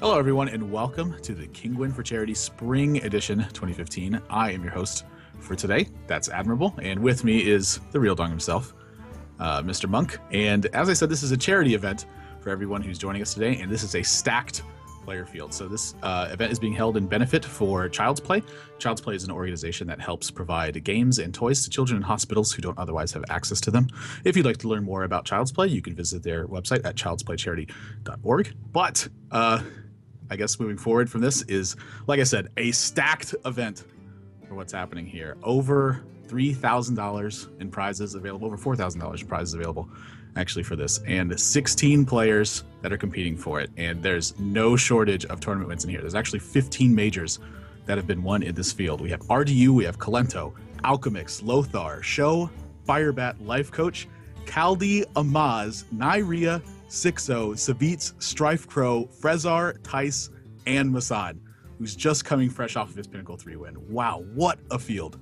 Hello, everyone, and welcome to the Kinguin for Charity Spring Edition 2015. I am your host for today. That's Admirable, and with me is the real Dong himself, Mr. Monk. And as I said, this is a charity event for everyone who's joining us today, and this is a stacked player field. So this event is being held in benefit for Child's Play. Child's Play is an organization that helps provide games and toys to children in hospitals who don't otherwise have access to them. If you'd like to learn more about Child's Play, you can visit their website at childsplaycharity.org. But I guess moving forward from this is, like I said, a stacked event for what's happening here. Over $3,000 in prizes available, over $4,000 in prizes available actually for this, and 16 players that are competing for it. And there's no shortage of tournament wins in here. There's actually 15 majors that have been won in this field. We have RDU, we have Kalento, Alchemix, Lothar, Show, Firebat, Life Coach, Kaldi, Amaz, Nyria, Sixo, Savitz, Strife Crow, Frezar, Tice, and MasSan, who's just coming fresh off of his Pinnacle 3 win. Wow, what a field.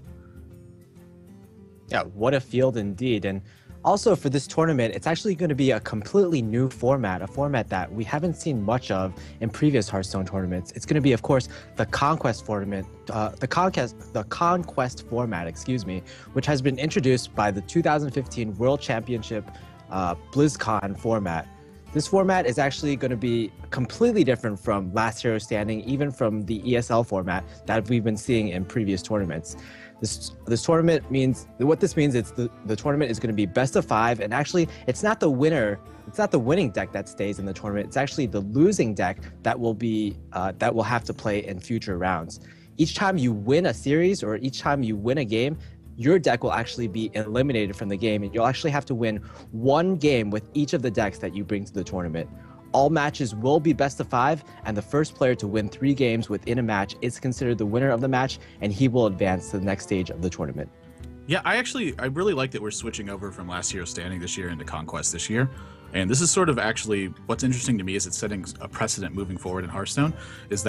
Yeah, what a field indeed. And also for this tournament, it's actually going to be a completely new format, a format that we haven't seen much of in previous Hearthstone tournaments. It's going to be, of course, the Conquest tournament, the Conquest format, which has been introduced by the 2015 World Championship BlizzCon format. This format is actually going to be completely different from Last Hero Standing, even from the ESL format that we've been seeing in previous tournaments. This tournament means, what this means is the tournament is going to be best of 5, and actually it's not the winner, it's not the winning deck that stays in the tournament, it's actually the losing deck that will be that will have to play in future rounds. Each time you win a series or each time you win a game, your deck will actually be eliminated from the game, and you'll actually have to win one game with each of the decks that you bring to the tournament. All matches will be best of 5, and the first player to win 3 games within a match is considered the winner of the match, and he will advance to the next stage of the tournament. Yeah, I really like that we're switching over from Last Hero Standing this year into Conquest this year. And this is sort of actually, what's interesting to me is it's setting a precedent moving forward in Hearthstone, is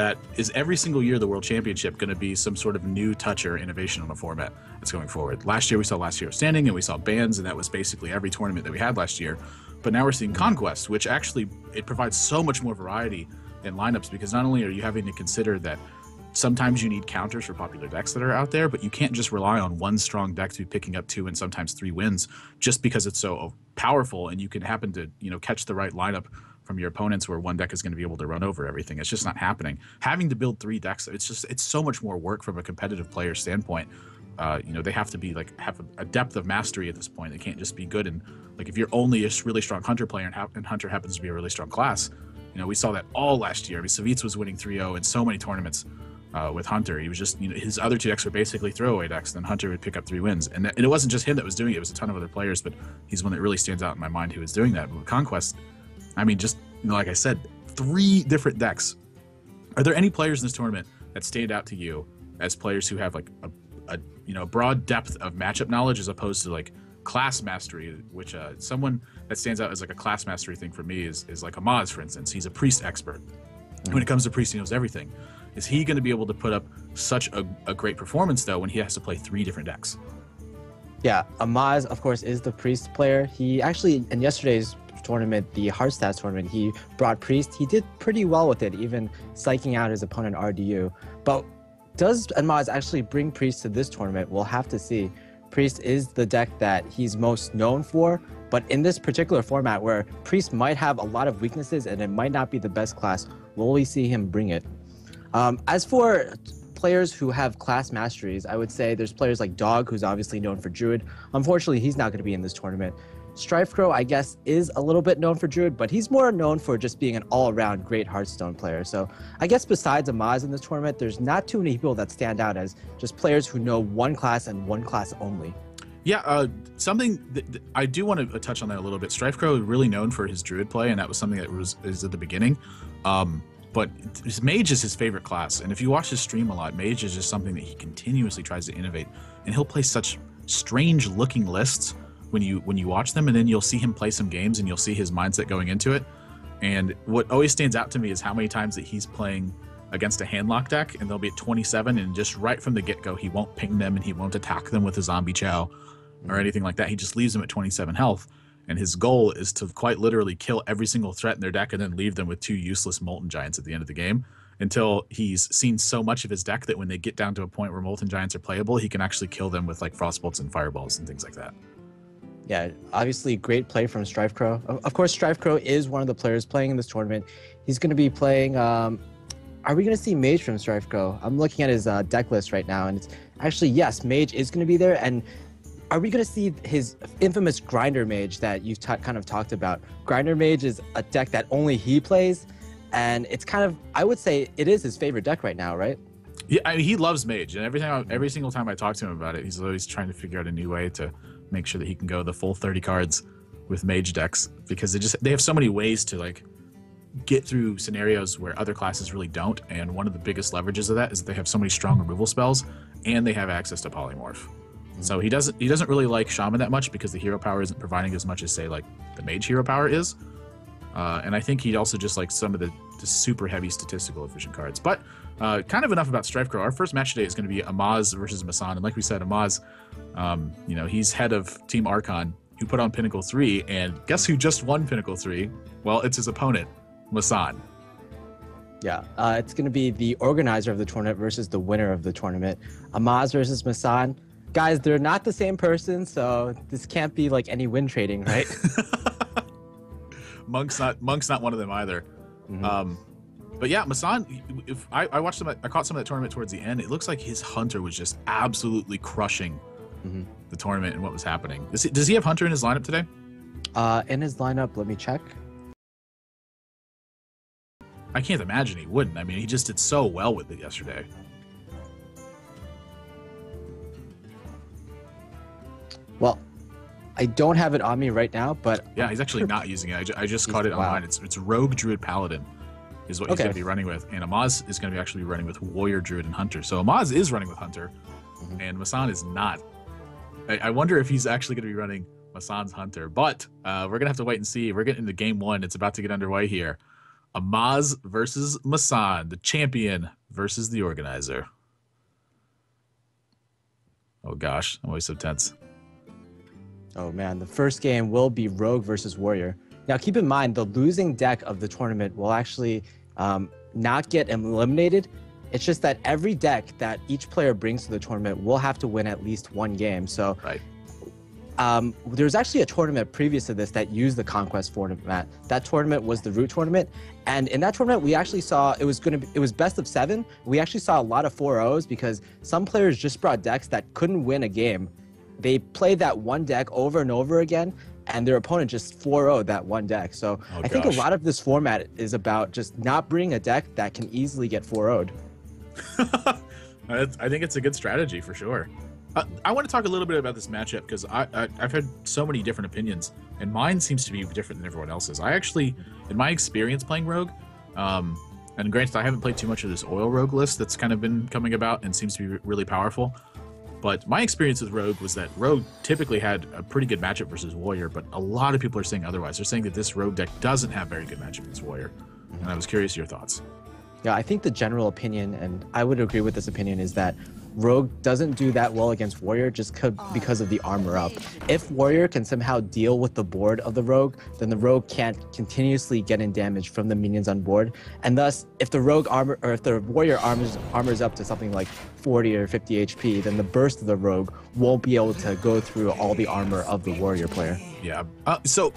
every single year the World Championship going to be some sort of new touch or innovation on the format that's going forward. Last year we saw Last Hero Standing and we saw bans, and that was basically every tournament that we had last year. But now we're seeing Conquest, which actually, it provides so much more variety in lineups, because not only are you having to consider that sometimes you need counters for popular decks that are out there, but you can't just rely on one strong deck to be picking up 2 and sometimes 3 wins just because it's so powerful, and you can happen to, catch the right lineup from your opponents where one deck is going to be able to run over everything. It's just not happening. Having to build 3 decks, it's so much more work from a competitive player standpoint. They have to have a depth of mastery at this point. They can't just be good, and if you're only a really strong Hunter player and Hunter happens to be a really strong class, we saw that all last year. I mean, Savitz was winning 3-0 in so many tournaments with Hunter. He was just, his other 2 decks were basically throwaway decks, and then Hunter would pick up 3 wins. And it wasn't just him that was doing it, it was a ton of other players, but he's one that really stands out in my mind who is doing that. But with Conquest, I mean, just, like I said, 3 different decks. Are there any players in this tournament that stand out to you as players who have a broad depth of matchup knowledge as opposed to class mastery, which someone that stands out as a class mastery thing for me is like Amaz, for instance. He's a priest expert. When it comes to priest, he knows everything. Is he going to be able to put up such a great performance, though, when he has to play 3 different decks? Yeah, Amaz, of course, is the priest player. He actually, in yesterday's tournament, the Hearthstone tournament, he brought priest. He did pretty well with it, even psyching out his opponent RDU. But does Amaz actually bring priest to this tournament? We'll have to see. Priest is the deck that he's most known for, but in this particular format where priest might have a lot of weaknesses and it might not be the best class, will we see him bring it? As for players who have class masteries, I would say there's players like Dog, who's obviously known for Druid. Unfortunately, he's not going to be in this tournament. Strife Crow, I guess, is a little bit known for Druid, but he's more known for just being an all-around great Hearthstone player. So I guess besides Amaz in this tournament, there's not too many people that stand out as just players who know one class and one class only. Yeah, something that I do want to touch on that a little bit. Strife Crow is really known for his Druid play, and that was something that is at the beginning. But Mage is his favorite class, and if you watch his stream a lot, Mage is just something that he continuously tries to innovate, and he'll play such strange-looking lists when you watch them, and then you'll see him play some games, and you'll see his mindset going into it. And what always stands out to me is how many times that he's playing against a handlock deck, and they'll be at 27, and just right from the get-go, he won't ping them, and he won't attack them with a zombie chow or anything like that. He just leaves them at 27 health. and his goal is to quite literally kill every single threat in their deck and then leave them with 2 useless Molten Giants at the end of the game until he's seen so much of his deck that when they get down to a point where Molten Giants are playable, he can actually kill them with like Frostbolts and Fireballs and things like that. Yeah, obviously great play from StrifeCrow. Of course, StrifeCrow is one of the players playing in this tournament. He's going to be playing... are we going to see Mage from StrifeCrow? I'm looking at his deck list right now, and it's actually, yes, Mage is going to be there, and are we going to see his infamous Grinder Mage that you've kind of talked about? Grinder Mage is a deck that only he plays, and it's kind of, I would say it is his favorite deck right now, right? Yeah, I mean, he loves Mage, and every single time I talk to him about it, he's always trying to figure out a new way to make sure that he can go the full 30 cards with Mage decks, because they have so many ways to like get through scenarios where other classes really don't, and one of the biggest leverages of that is that they have so many strong removal spells, and they have access to Polymorph. So he doesn't really like Shaman that much because the hero power isn't providing as much as, say, like the Mage hero power is. And I think he also just likes some of the super heavy statistical efficient cards. But kind of enough about StrifeCrow. Our first match today is going to be Amaz versus MasSan. And like we said, Amaz, he's head of Team Archon, who put on Pinnacle 3. And guess who just won Pinnacle 3? Well, it's his opponent, MasSan. Yeah, it's going to be the organizer of the tournament versus the winner of the tournament. Amaz versus MasSan. Guys, they're not the same person, so this can't be like any win trading, right? Monk's not one of them either. Mm-hmm. But yeah, MasSan, if I watched I caught some of that tournament towards the end. It looks like his Hunter was just absolutely crushing the tournament and what was happening. Does he have Hunter in his lineup today? In his lineup, let me check. I can't imagine he wouldn't. I mean, he just did so well with it yesterday. Well, I don't have it on me right now, but yeah, he's actually not using it. I just caught it online. It's Rogue Druid Paladin is what he's going to be running with, and Amaz is going to be actually running with Warrior Druid and Hunter. So Amaz is running with Hunter, and MasSan is not. I wonder if he's actually going to be running MasSan's Hunter, but we're going to have to wait and see. We're getting into game 1. It's about to get underway here. Amaz versus MasSan, the champion versus the organizer. Oh gosh, I'm always so tense. Oh man, the first game will be Rogue versus Warrior. Now keep in mind, the losing deck of the tournament will actually not get eliminated. It's just that every deck that each player brings to the tournament will have to win at least one game. So right. There's actually a tournament previous to this that used the Conquest format. That tournament was the Root tournament, and in that tournament we actually saw it was best of 7. We actually saw a lot of 4-0s because some players just brought decks that couldn't win a game. They played that one deck over and over again, and their opponent just 4-0'd that one deck. So I think a lot of this format is about just not bringing a deck that can easily get 4-0'd. I think it's a good strategy for sure. I want to talk a little bit about this matchup because I've had so many different opinions, and mine seems to be different than everyone else's. I actually, in my experience playing Rogue, and granted I haven't played too much of this Oil Rogue list that's kind of been coming about and seems to be really powerful, but my experience with Rogue was that Rogue typically had a pretty good matchup versus Warrior, but a lot of people are saying otherwise. They're saying that this Rogue deck doesn't have very good matchup against Warrior, and I was curious your thoughts. Yeah, I think the general opinion, and I would agree with this opinion, is that Rogue doesn't do that well against Warrior just because of the armor up. If Warrior can somehow deal with the board of the Rogue, then the Rogue can't continuously get in damage from the minions on board. And thus, if the Rogue armor, or if the Warrior armors up to something like 40 or 50 HP, then the burst of the Rogue won't be able to go through all the armor of the Warrior player. Yeah. So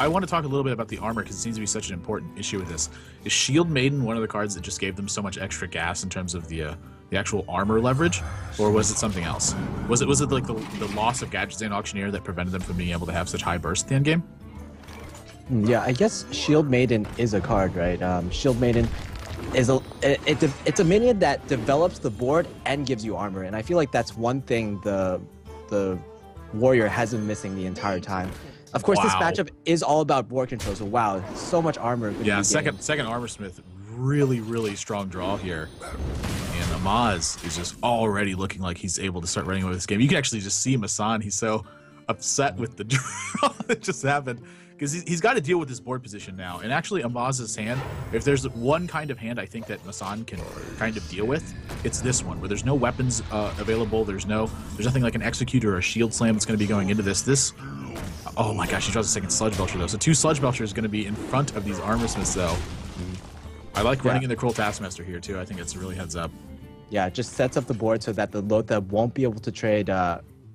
I want to talk a little bit about the armor because it seems to be such an important issue with this. Is Shield Maiden one of the cards that just gave them so much extra gas in terms of the actual armor leverage, or was it something else? Was it like the loss of Gadget and Auctioneer that prevented them from being able to have such high burst at the end game? Yeah, I guess Shield Maiden is a card, right? Shield Maiden is it's a minion that develops the board and gives you armor, and I feel like that's one thing the Warrior has been missing the entire time. Of course, this matchup is all about board control, so wow, so much armor. Yeah, second Armor Smith, really strong draw here. And Amaz is just already looking like he's able to start running away with this game. You can actually just see MasSan, he's so upset with the draw that just happened. Because he's got to deal with this board position now. And actually, Amaz's hand, if there's one kind of hand I think that MasSan can kind of deal with, it's this one, where there's no weapons available. There's nothing like an Executor or a Shield Slam that's going to be going into this. Oh my gosh, he draws a second Sludge Belcher though. So 2 Sludge Belcher is going to be in front of these Armor Smiths though. I like running in the Cruel Taskmaster here too. I think it's really heads up. Yeah, it just sets up the board so that the Lotha won't be able to trade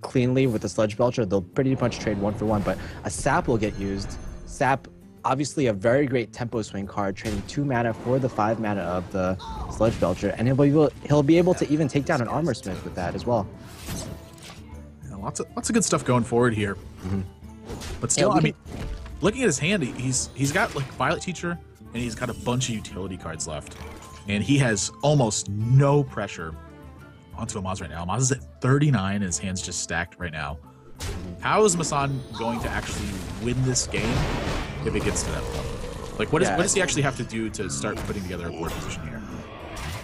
cleanly with the Sludge Belcher. They'll pretty much trade 1-for-1, but a Sap will get used. Sap, obviously a very great tempo swing card, trading 2 mana for the 5 mana of the Sludge Belcher, and he'll be able to even take down an Armor Smith with that as well. Yeah, lots of good stuff going forward here. But still, I mean, looking at his hand, he's got like Violet Teacher, and he's got a bunch of utility cards left. And he has almost no pressure onto Amaz right now. Amaz is at 39, and his hand's just stacked right now. How is MasSan going to actually win this game if it gets to that level? Like, what does he actually have to do to start putting together a board position here?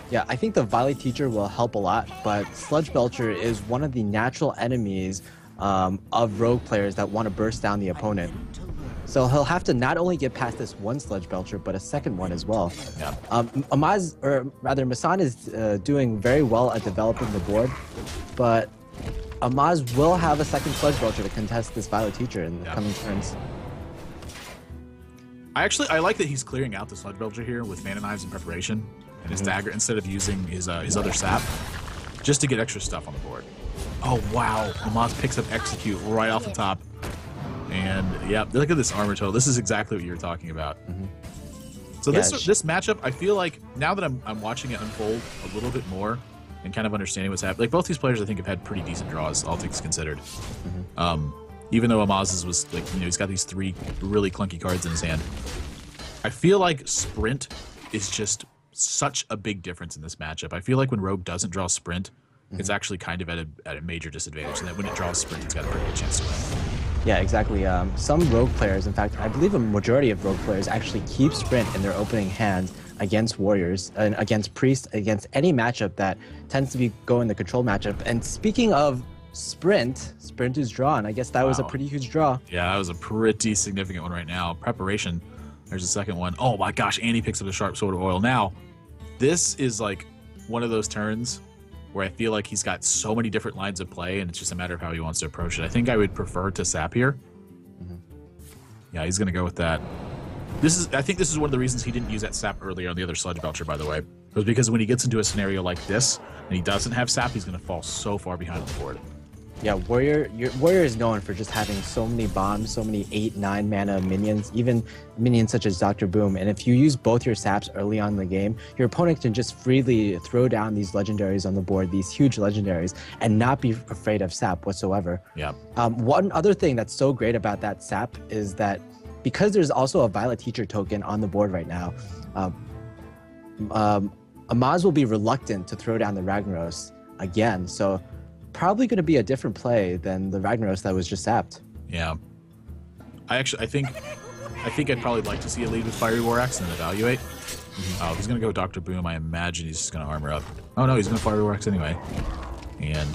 Yeah, I think the Violet Teacher will help a lot, but Sludge Belcher is one of the natural enemies of rogue players that want to burst down the opponent. So he'll have to not only get past this 1 Sludge Belcher, but a second one as well. Yeah. Amaz, or rather MasSan, is doing very well at developing the board, but Amaz will have a second Sludge Belcher to contest this Violet Teacher in the coming turns. I like that he's clearing out the Sludge Belcher here with Mana Knives in preparation and his dagger instead of using his other sap just to get extra stuff on the board. Oh wow, Amaz picks up Execute right off the top. And yeah, look at this armor total. This is exactly what you were talking about. So this matchup, I feel like now that I'm watching it unfold a little bit more and kind of understanding what's happening, like both these players I think have had pretty decent draws, all things considered. Even though Amaz's was like, you know, he's got these 3 really clunky cards in his hand. I feel like Sprint is just such a big difference in this matchup. I feel like when Rogue doesn't draw Sprint, it's actually kind of at a major disadvantage, and that when it draws Sprint, it's got a pretty good chance to win. Yeah, exactly. Some Rogue players, in fact, I believe a majority of Rogue players actually keep Sprint in their opening hand against Warriors, and against Priest, against any matchup that tends to be going the control matchup. And speaking of Sprint is drawn. I guess that was a pretty huge draw. Yeah, that was a pretty significant one right now. Preparation, there's a second one. Oh my gosh, and he picks up a Sharp Sword of Oil. Now, this is like one of those turns where I feel like he's got so many different lines of play, and it's just a matter of how he wants to approach it. I think I would prefer to sap here. Yeah, he's going to go with that. I think this is one of the reasons he didn't use that sap earlier on the other Sludge Belcher, by the way. It was because when he gets into a scenario like this, and he doesn't have sap, he's going to fall so far behind on the board. Yeah, Warrior is known for just having so many bombs, so many 8-9 mana minions, even minions such as Dr. Boom. And if you use both your saps early on in the game, your opponent can just freely throw down these legendaries on the board, these huge legendaries, and not be afraid of sap whatsoever. Yeah. One other thing that's so great about that sap is that because there's also a Violet Teacher token on the board right now, Amaz will be reluctant to throw down the Ragnaros again. So probably going to be a different play than the Ragnaros that was just sapped. Yeah. I think I'd probably like to see a lead with Fiery War Axe and then evaluate. Oh, he's going to go Dr. Boom. I imagine he's just going to armor up. Oh no, he's going to Fiery War Axe anyway. And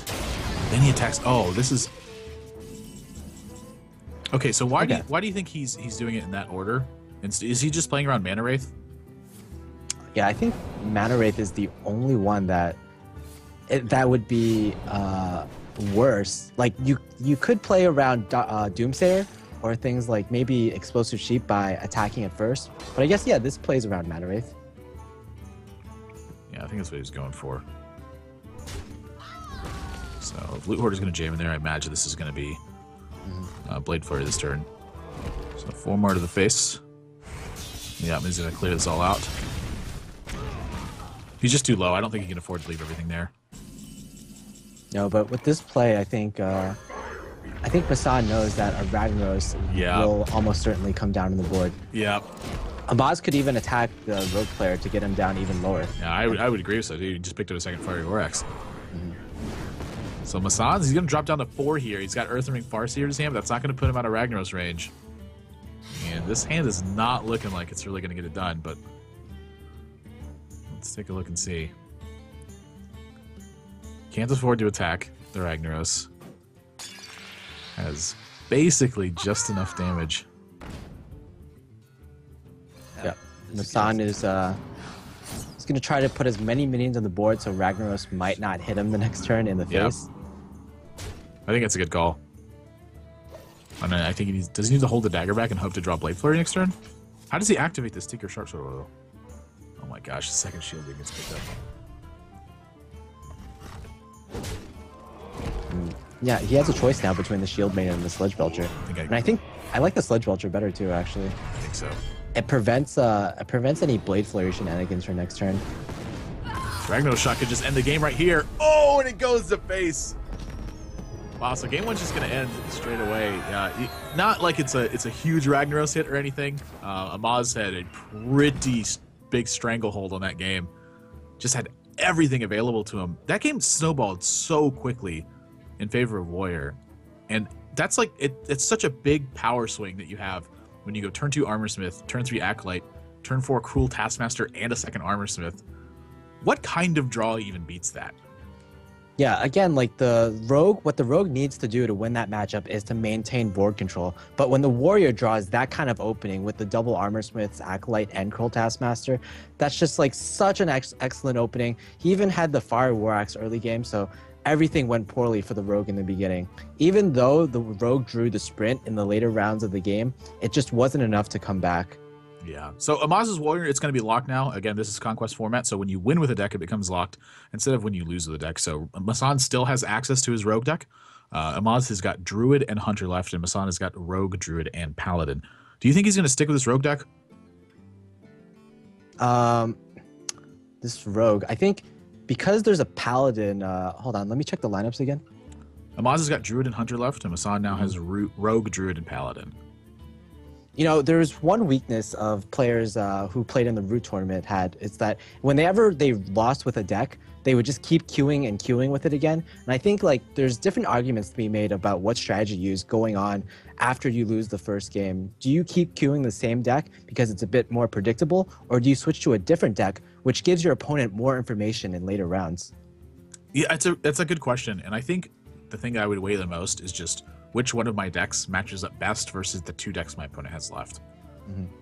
then he attacks. Oh, this is... Okay, so why do you think he's doing it in that order? Is he just playing around Mana Wraith? Yeah, I think Mana Wraith is the only one that would be worse. Like you could play around Doomsayer or things like maybe Explosive Sheep by attacking it first. But I guess, yeah, this plays around Mana Wraith. Yeah, I think that's what he was going for. So if Loot Hoarder's going to jam in there, I imagine this is going to be Blade Flurry this turn. So 4 more to the face. Yeah, he's going to clear this all out. He's just too low. I don't think he can afford to leave everything there. No, but with this play, I think MasSan knows that a Ragnaros will almost certainly come down on the board. Yeah. Amaz could even attack the Rogue player to get him down even lower. Yeah, I would agree with that. He just picked up a second Fiery War Axe. So MasSan's, he's going to drop down to 4 here. He's got Earth Ring Farseer in his hand, but that's not going to put him out of Ragnaros range. And this hand is not looking like it's really going to get it done, but let's take a look and see. Can't afford to attack the Ragnaros. Has basically just enough damage. Yeah, MasSan is he's going to try to put as many minions on the board so Ragnaros might not hit him the next turn in the face. I think that's a good call. And I think he needs, does he need to hold the dagger back and hope to draw Blade Flurry next turn? How does he activate this Tinker Sharpshooter? Oh my gosh, the second shielding gets picked up. Yeah, he has a choice now between the Shield Maiden and the Sledge Belcher. I think I like the Sledge Belcher better too, actually. I think so. It prevents any Blade Flurry shenanigans for next turn. Ragnaros shot could just end the game right here. Oh, and it goes to face. Wow, so game one's just gonna end straight away. Not like it's a huge Ragnaros hit or anything. Amaz had a pretty big stranglehold on that game. Just had everything available to him. That game snowballed so quickly in favor of Warrior, and that's like it's such a big power swing that you have when you go turn 2 Armorsmith, turn 3 Acolyte, turn 4 Cruel Taskmaster, and a second Armorsmith. What kind of draw even beats that? Yeah, again, like what the Rogue needs to do to win that matchup is to maintain board control. But when the Warrior draws that kind of opening with the double Armorsmiths, Acolyte, and Cruel Taskmaster, that's just like such an excellent opening. He even had the Fire War Axe early game, so everything went poorly for the Rogue in the beginning. Even though the Rogue drew the sprint in the later rounds of the game, it just wasn't enough to come back. Yeah. So Amaz's Warrior, it's going to be locked now. Again, this is Conquest format, so when you win with a deck, it becomes locked instead of when you lose with a deck. So MasSan still has access to his Rogue deck. Amaz has got Druid and Hunter left, and MasSan has got Rogue, Druid, and Paladin. Do you think he's going to stick with his Rogue deck? This Rogue, I think because there's a Paladin, hold on, let me check the lineups again. Amaz has got Druid and Hunter left, and MasSan now has Rogue, Druid, and Paladin. You know, there's one weakness of players who played in the Root tournament it's that whenever they lost with a deck, they would just keep queuing and queuing with it again. And I think like there's different arguments to be made about what strategy you use going on after you lose the first game. Do you keep queuing the same deck because it's a bit more predictable, or do you switch to a different deck which gives your opponent more information in later rounds? Yeah, that's a good question. And I think the thing I would weigh the most is just which one of my decks matches up best versus the 2 decks my opponent has left.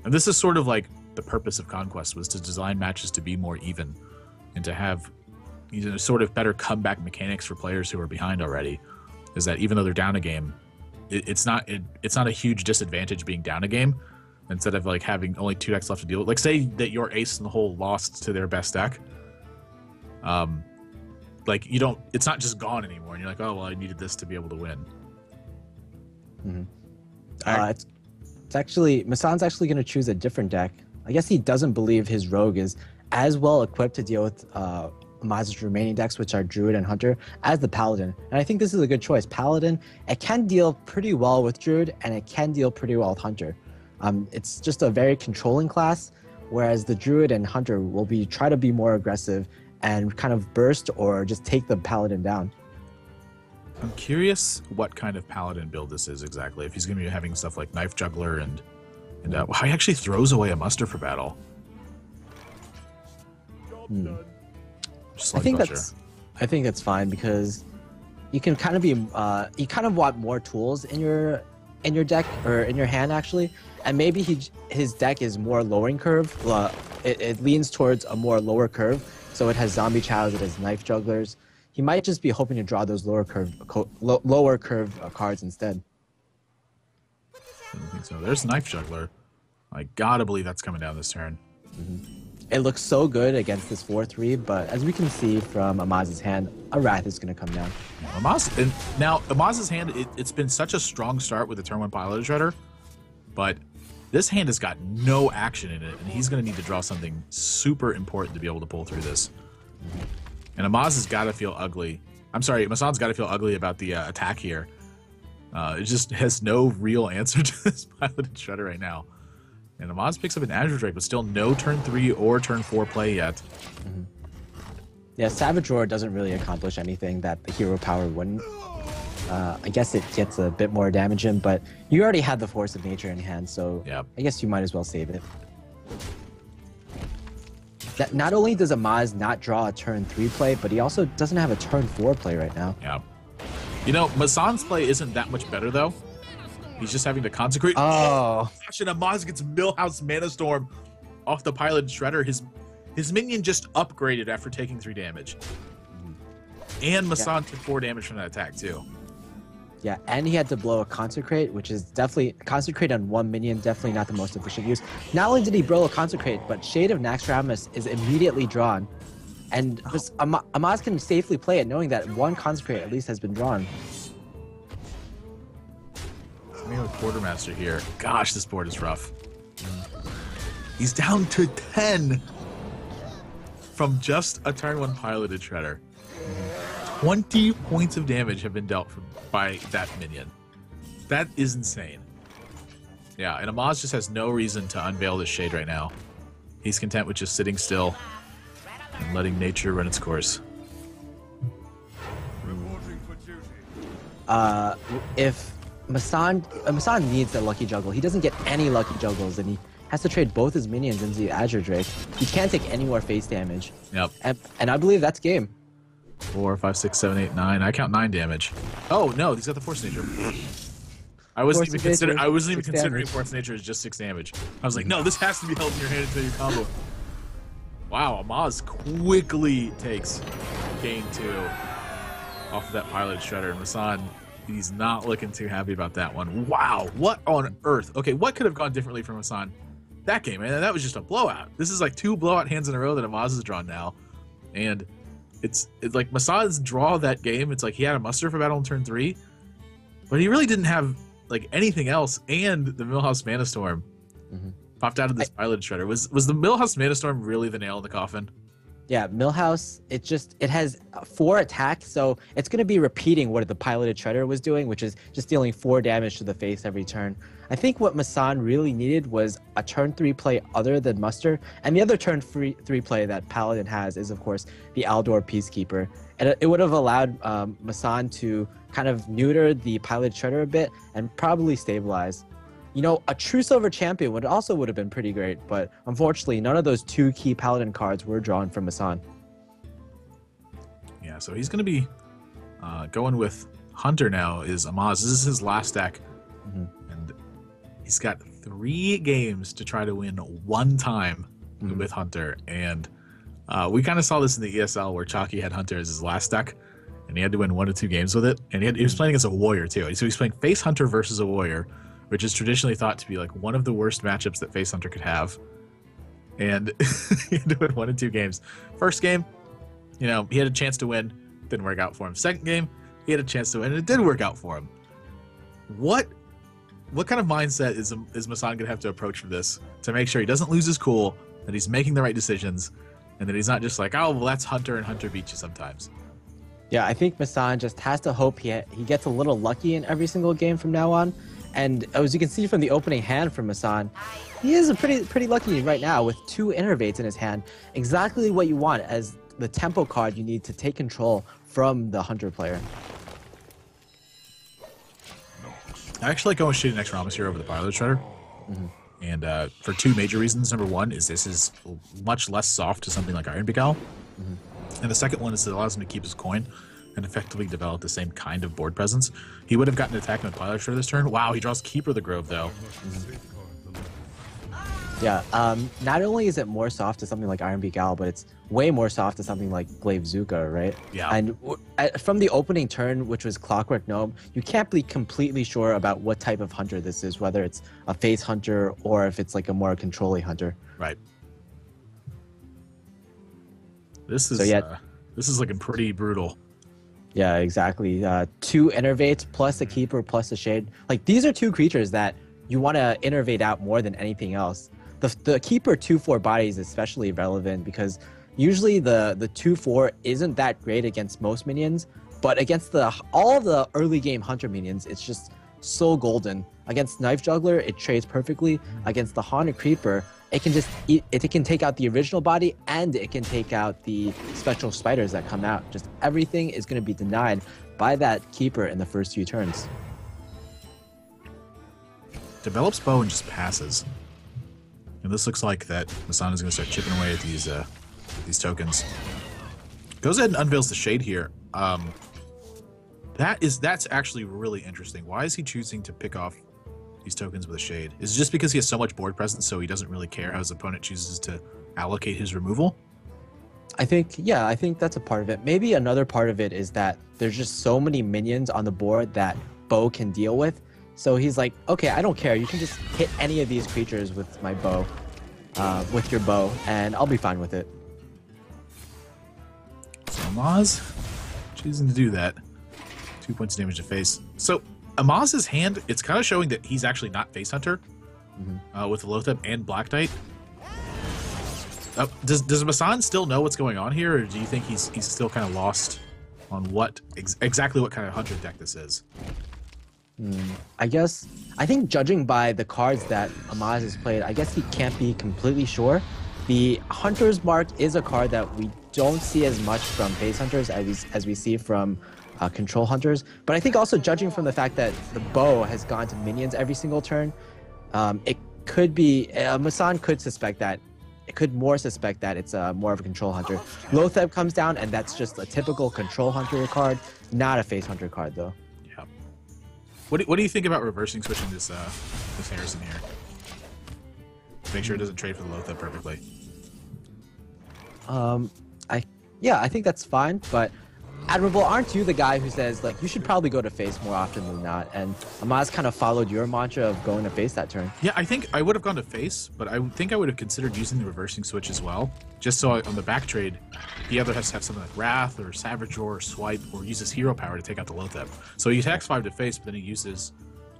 And this is sort of like the purpose of Conquest, was to design matches to be more even and to have sort of better comeback mechanics for players who are behind already. Is that even though they're down a game, it's not a huge disadvantage being down a game instead of like having only 2 decks left to deal with. Like say that your ace in the hole lost to their best deck. Like it's not just gone anymore and you're like, oh well, I needed this to be able to win. It's actually MasSan's actually going to choose a different deck. I guess he doesn't believe his Rogue is as well equipped to deal with Amaz's remaining decks, which are Druid and Hunter, as the Paladin. And I think this is a good choice. Paladin, it can deal pretty well with Druid, and it can deal pretty well with Hunter. It's just a very controlling class, whereas the Druid and Hunter will try to be more aggressive and kind of burst or just take the Paladin down. I'm curious what kind of Paladin build this is exactly. If he's going to be having stuff like Knife Juggler and he actually throws away a muster for battle. I think that's fine because you can kind of be you kind of want more tools in your deck or in your hand actually, and maybe his deck is more lowering curve. It leans towards a more lower curve, so it has Zombie Chows, it has Knife Jugglers. He might just be hoping to draw those lower curve cards instead. I don't think so. There's Knife Juggler. I gotta believe that's coming down this turn. It looks so good against this 4-3, but as we can see from Amaz's hand, a Wrath is going to come down. Amaz's hand, it's been such a strong start with the turn 1 Pilot Shredder, but this hand has got no action in it, and he's going to need to draw something super important to be able to pull through this. And Amaz has got to feel ugly. I'm sorry, MasSan's got to feel ugly about the attack here. It just has no real answer to this Piloted Shredder right now. And Amaz picks up an Azure Drake, but still no turn 3 or turn 4 play yet. Yeah, Savage Roar doesn't really accomplish anything that the hero power wouldn't. I guess it gets a bit more damage in, but you already had the Force of Nature in hand, so yep. I guess you might as well save it. Not only does Amaz not draw a turn 3 play, but he also doesn't have a turn 4 play right now. Yeah. You know, MasSan's play isn't that much better, though. He's just having to consecrate. Oh. Gosh, and Amaz gets Millhouse Mana Storm off the Pilot Shredder. His minion just upgraded after taking 3 damage. And MasSan took 4 damage from that attack, too. Yeah, and he had to blow a Consecrate, which is definitely Consecrate on one minion, definitely not the most efficient use. Not only did he blow a Consecrate, but Shade of Naxxramas is immediately drawn. And Amaz can safely play it knowing that one Consecrate at least has been drawn. We have a Quartermaster here. Gosh, this board is rough. He's down to 10 from just a turn 1 piloted Shredder. 20 points of damage have been dealt by that minion. That is insane. Yeah, and Amaz just has no reason to unveil this Shade right now. He's content with just sitting still and letting nature run its course. If MasSan needs a lucky juggle, he doesn't get any lucky juggles, and he has to trade both his minions into the Azure Drake. He can't take any more face damage. Yep. And I believe that's game. 4, 5, 6, 7, 8, 9. I count 9 damage. Oh no, he's got the Force Nature. I wasn't even considering Force Nature as just 6 damage. I was like, no, this has to be held in your hand until you combo. Wow, Amaz quickly takes game 2 off of that piloted Shredder. And MasSan, he's not looking too happy about that one. Wow, what on earth? Okay, what could have gone differently for MasSan? That game, man, that was just a blowout. This is like 2 blowout hands in a row that Amaz has drawn now. And it's like MasSan's draw that game. It's like he had a muster for battle in turn 3, but he really didn't have like anything else. And the Millhouse Mana Storm popped out of this piloted Shredder. Was the Millhouse Mana Storm really the nail in the coffin? Yeah, Millhouse, it has 4 attacks, so it's going to be repeating what the piloted Shredder was doing, which is just dealing 4 damage to the face every turn. I think what MasSan really needed was a turn 3 play other than Muster, and the other turn 3 play that Paladin has is, of course, the Aldor Peacekeeper. And it would have allowed MasSan to kind of neuter the piloted Shredder a bit and probably stabilize. You know, a True Silver Champion would have been pretty great, but unfortunately, none of those 2 key Paladin cards were drawn from MasSan. Yeah, so he's going to be going with Hunter now. Is Amaz? This is his last deck, and he's got 3 games to try to win 1 time with Hunter. And we kind of saw this in the ESL where Chalky had Hunter as his last deck, and he had to win 1 or 2 games with it. And he was playing against a Warrior too, so he's playing Face Hunter versus a Warrior, which is traditionally thought to be like one of the worst matchups that Face Hunter could have. And he had to win 1 and 2 games. First game, you know, he had a chance to win, didn't work out for him. Second game, he had a chance to win, and it did work out for him. What kind of mindset is MasSan gonna have to approach for this to make sure he doesn't lose his cool, that he's making the right decisions, and that he's not just like, oh, well, that's Hunter, and Hunter beats you sometimes? Yeah, I think MasSan just has to hope he gets a little lucky in every single game from now on. And as you can see from the opening hand from MasSan, he is a pretty lucky right now with 2 Innervates in his hand. Exactly what you want as the tempo card you need to take control from the Hunter player. I actually like going with Shade of Naxxramas here over the Piloted Shredder. And for 2 major reasons. Number 1 is this is much less soft to something like Iron Begal. And the second one is it allows him to keep his coin and effectively develop the same kind of board presence. He would have gotten an attack with Piloted Shredder this turn. Wow, he draws Keeper of the Grove though. Yeah, not only is it more soft to something like Iron Begal, but it's way more soft to something like Glaive Zuka, right? Yeah. And from the opening turn, which was Clockwork Gnome, you can't be completely sure about what type of hunter this is, whether it's a face hunter or if it's like a more controlling hunter. Right. This is looking pretty brutal. Yeah, exactly. 2 Innervates plus a Keeper plus a Shade. Like, these are 2 creatures that you want to innervate out more than anything else. The Keeper 2/4 body is especially relevant because usually the 2/4 isn't that great against most minions, but against all of the early game hunter minions, it's just so golden. Against Knife Juggler, it trades perfectly. Against the Haunted Creeper, it can take out the original body and it can take out the special spiders that come out. Just everything is going to be denied by that Keeper in the first few turns. Develops bow and just passes. And this looks like that MasSan is going to start chipping away at these tokens. Goes ahead and unveils the Shade here. That's actually really interesting. Why is he choosing to pick off these tokens with a Shade? Is it just because he has so much board presence, so he doesn't really care how his opponent chooses to allocate his removal? I think that's a part of it. Maybe another part of it is that there's just so many minions on the board that bow can deal with. So he's like, okay, I don't care. You can just hit any of these creatures with my bow, with your bow, and I'll be fine with it. So Amaz choosing to do that. 2 points of damage to face. So Amaz's hand, it's kind of showing that he's actually not face hunter with Lotheb and Black Knight. Does MasSan still know what's going on here, or do you think he's still kind of lost on what exactly what kind of hunter deck this is? I think judging by the cards that Amaz has played, I guess he can't be completely sure. The Hunter's Mark is a card that we don't see as much from face hunters as we see from control hunters. But I think also judging from the fact that the bow has gone to minions every single turn, it could be MasSan could suspect that. It could more suspect that it's more of a control hunter. Lotheb comes down, and that's just a typical control hunter card, not a face hunter card though. Yeah. What do you think about reversing switching this Harrison here? To make sure it doesn't trade for the Lotheb perfectly. I think that's fine, but Admirable, aren't you the guy who says, like, you should probably go to face more often than not? And Amaz kind of followed your mantra of going to face that turn. Yeah, I think I would have gone to face, but I think I would have considered using the reversing switch as well. Just so on the back trade, he either has to have something like Wrath or Savage Roar or Swipe, or uses hero power to take out the Lotheb. So he attacks 5 to face, but then he uses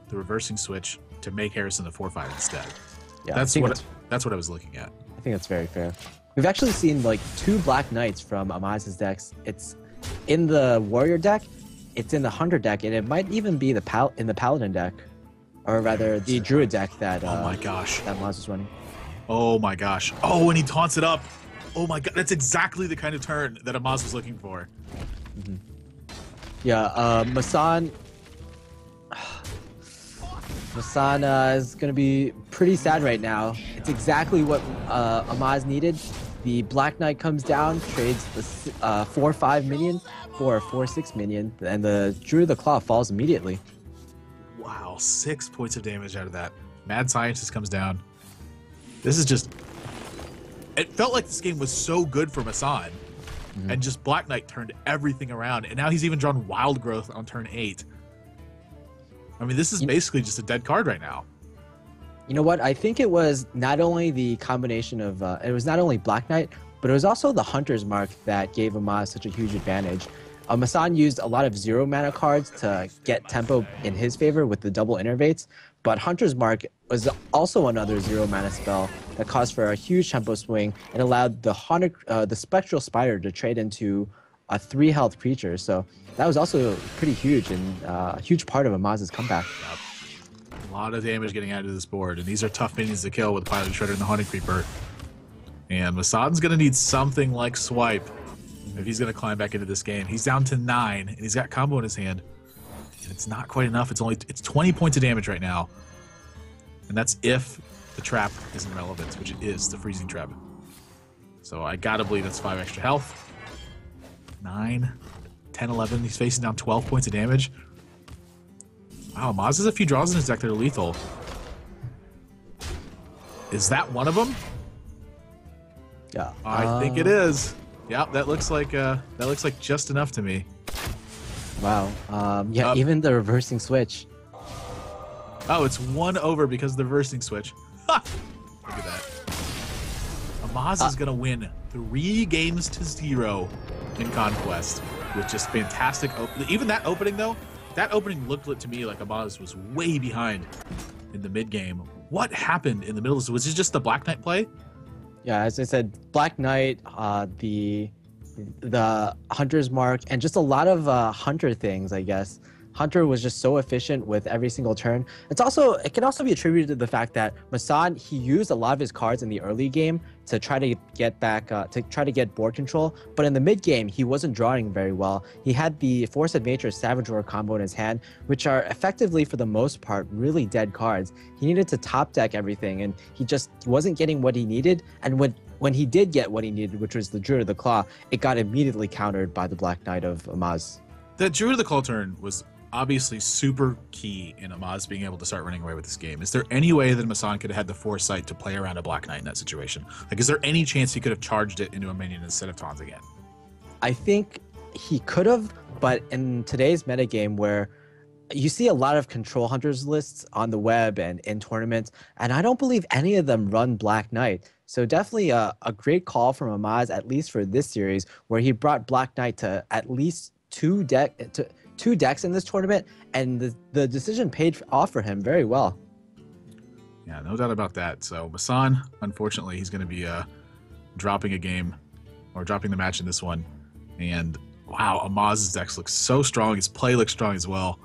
the reversing switch to make Harrison the 4/5 instead. Yeah, that's what I was looking at. I think that's very fair. We've actually seen like 2 Black Knights from Amaz's decks. It's in the Warrior deck, it's in the Hunter deck, and it might even be in the Paladin deck, or rather the Druid deck that oh my gosh, that Amaz was running. Oh my gosh! Oh, and he taunts it up. Oh my god, that's exactly the kind of turn that Amaz was looking for. Yeah, MasSan is gonna be pretty sad right now. It's exactly what Amaz needed. The Black Knight comes down, trades the 4/5 minion for a 4/6 minion, and the Druid of the Claw falls immediately. Wow, 6 points of damage out of that. Mad Scientist comes down. This is just... It felt like this game was so good for MasSan, and just Black Knight turned everything around, and now he's even drawn Wild Growth on turn 8. I mean, this is basically just a dead card right now. You know what? I think it was not only the combination of, it was not only Black Knight, but it was also the Hunter's Mark that gave Amaz such a huge advantage. MasSan used a lot of 0 mana cards to get tempo in his favor with the double innervates, but Hunter's Mark was also another 0 mana spell that caused for a huge tempo swing and allowed the Spectral Spider to trade into a 3 health creature. So that was also pretty huge and a huge part of Amaz's comeback. Yep. A lot of damage getting added to this board, and these are tough minions to kill with Pilot Shredder and the Haunted Creeper. And MasSan's going to need something like Swipe if he's going to climb back into this game. He's down to 9, and he's got combo in his hand. And it's not quite enough. It's 20 points of damage right now. And that's if the trap isn't relevant, which it is, the freezing trap. So I gotta believe that's 5 extra health. 9, 10, 11. He's facing down 12 points of damage. Wow, Maz has a few draws in his deck that are lethal. Is that one of them? Yeah, I think it is. Yeah, that looks like just enough to me. Wow. Yeah, even the reversing switch. Oh, it's 1 over because of the reversing switch. Ha! Look at that. Amaz is gonna win 3 games to 0 in Conquest with just fantastic. Even that opening though. That opening looked to me like Amaz was way behind in the mid game. What happened in the middle? Was it just the Black Knight play? Yeah, as I said, Black Knight, the Hunter's Mark, and just a lot of Hunter things, I guess. Hunter was just so efficient with every single turn. It can also be attributed to the fact that MasSan, he used a lot of his cards in the early game to try to get board control, but in the mid game he wasn't drawing very well. He had the Force of Nature Savage Roar combo in his hand, which are effectively for the most part really dead cards. He needed to top deck everything, and he just wasn't getting what he needed. And when he did get what he needed, which was the Druid of the Claw, it got immediately countered by the Black Knight of Amaz. The Druid of the Claw turn was obviously super key in Amaz being able to start running away with this game. Is there any way that MasSan could have had the foresight to play around a Black Knight in that situation? Like, is there any chance he could have charged it into a minion instead of taunting it? I think he could have, but in today's metagame where You see a lot of control hunters lists on the web and in tournaments, and I don't believe any of them run Black Knight. So definitely a great call from Amaz, at least for this series, where he brought Black Knight to at least two decks in this tournament, and the decision paid off for him very well. Yeah, no doubt about that. So MasSan, unfortunately, he's going to be dropping a game or dropping the match in this one. And wow, Amaz's decks look so strong. His play looks strong as well.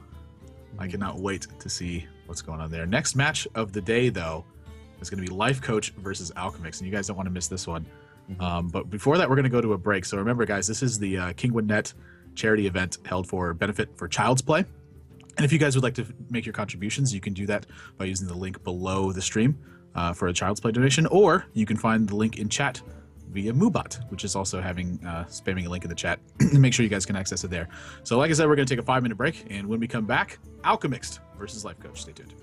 I cannot wait to see what's going on there. Next match of the day, though, is going to be Life Coach versus Alchemix, and you guys don't want to miss this one. But before that, we're going to go to a break. So remember, guys, this is the Kinguin Net charity event held for benefit for Child's Play. And if you guys would like to make your contributions, you can do that by using the link below the stream for a Child's Play donation, or you can find the link in chat via Moobot, which is also having spamming a link in the chat. Make sure you guys can access it there. So like I said, we're going to take a 5-minute break, and when we come back, Alchemist versus Life Coach. Stay tuned.